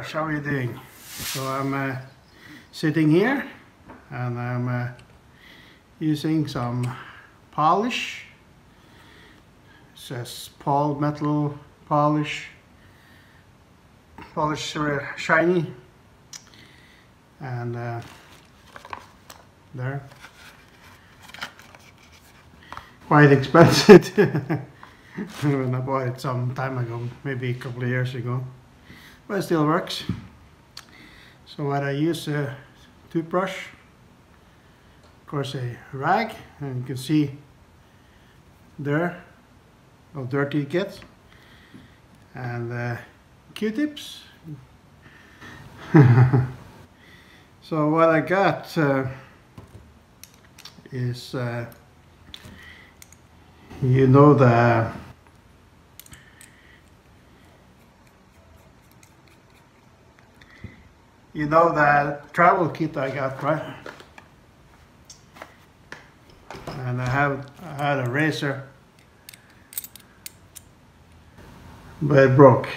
George, how are you doing? So I'm sitting here and I'm using some polish. It says Paul metal polish, shiny, and there, quite expensive. When I bought it some time ago, maybe a couple of years ago, but it still works. So what I use a toothbrush, of course a rag, and you can see there how dirty it gets, and Q-tips. So what I got is you know the travel kit I got, right? And I had a razor, but it broke,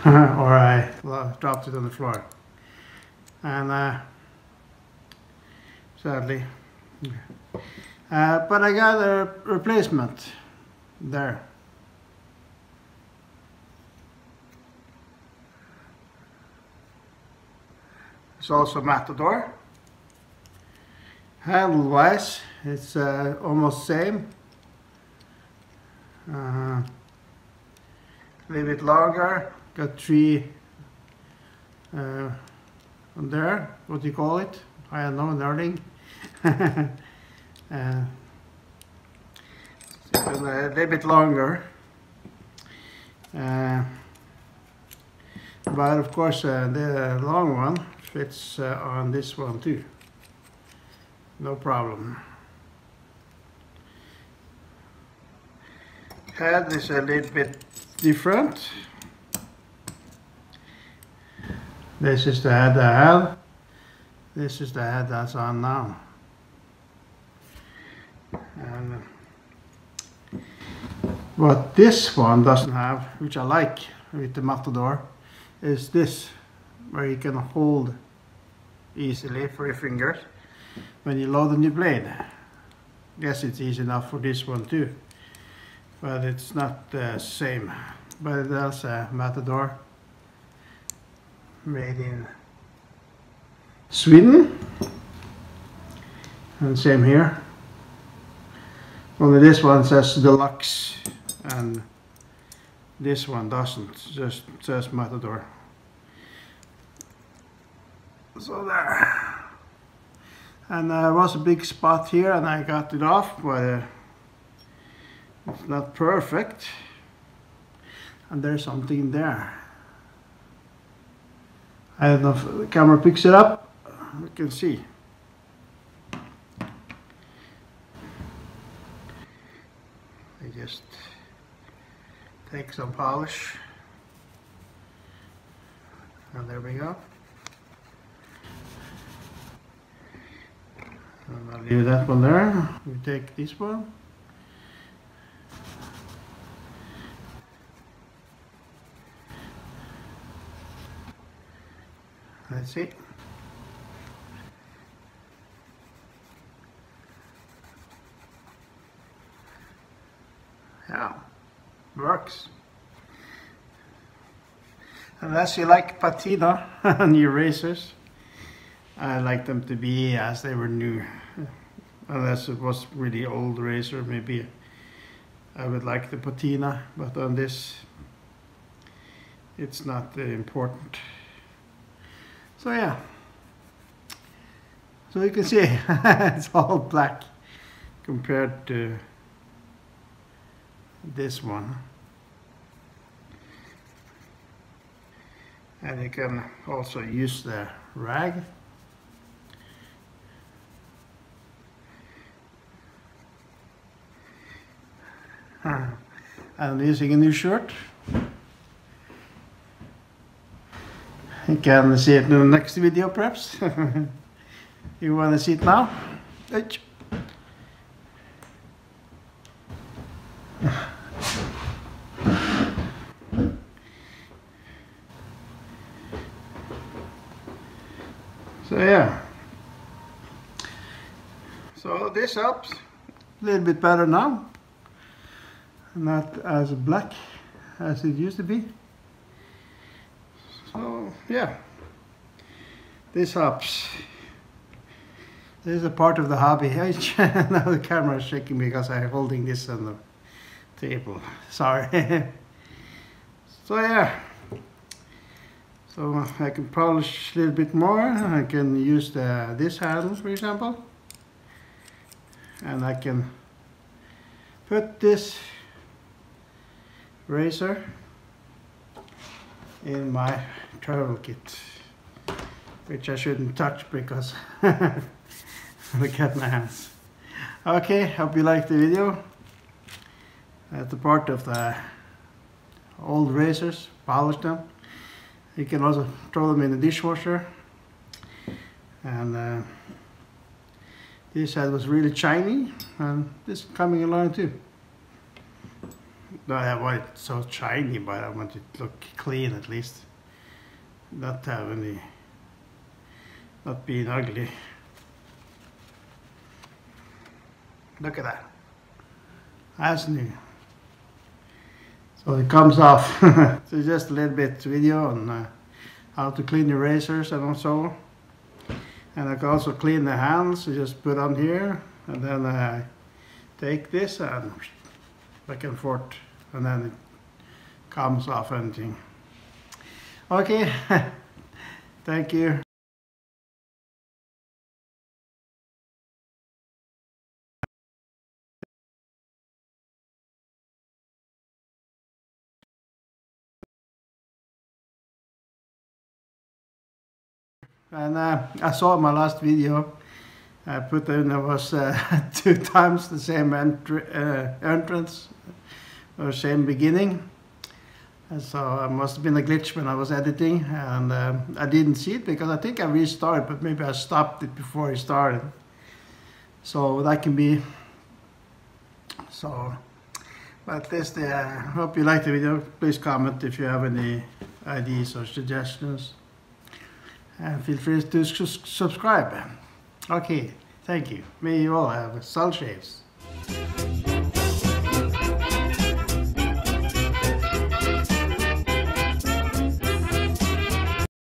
or I dropped it on the floor, and sadly. But I got a replacement there. It's also Matador. Handle wise, it's almost same. A little bit longer. Got three on there. What do you call it? I don't know, nerding. A little bit longer, but of course the long one fits on this one too, no problem. Head is a little bit different. This is the head I have. This is the head that's on now. And what this one doesn't have, which I like with the Matador, is this, where you can hold easily for your fingers when you load a new blade. Guess it's easy enough for this one too, but it's not the same. But it is a Matador made in Sweden, and same here. Only this one says Deluxe and this one doesn't, just says Matador. So there. And there was a big spot here and I got it off, but it's not perfect. And there's something there. I don't know if the camera picks it up. You can see. Just take some polish, and there we go. And I'll leave that one there. We take this one. Let's see. Yeah, works. Unless you like patina on your razors, I like them to be as they were new. Unless it was really old razor, maybe I would like the patina, but on this, it's not important. So yeah, so you can see it's all black compared to this one. And you can also use the rag. I'm using a new shirt. You can see it in the next video perhaps. You want to see it now? So yeah, so this helps a little bit better now, not as black as it used to be. So yeah, this helps. This is a part of the hobby. Now the camera is shaking because I'm holding this on the table. Sorry. So yeah, so I can polish a little bit more. I can use this handle, for example, and I can put this razor in my travel kit, which I shouldn't touch because look at my hands. Okay, hope you liked the video. That's the part of the old razors, polish them. You can also throw them in the dishwasher. And this head was really shiny, and this is coming along too. No, I want it so shiny, but I want it to look clean at least. Not have any, not being ugly. Look at that. That's new. So it comes off. So just a little bit video on how to clean the razors and also. And I can also clean the hands. You just put on here, and then I take this and back and forth, and then it comes off anything. Okay, thank you. And I saw my last video, I put in there was 2 times the same entrance, or same beginning. And so it must have been a glitch when I was editing, and I didn't see it because I think I restarted, but maybe I stopped it before I started. So that can be, so, but at least I hope you liked the video. Please comment if you have any ideas or suggestions. And feel free to subscribe. Okay, thank you. May you all have cell shaves.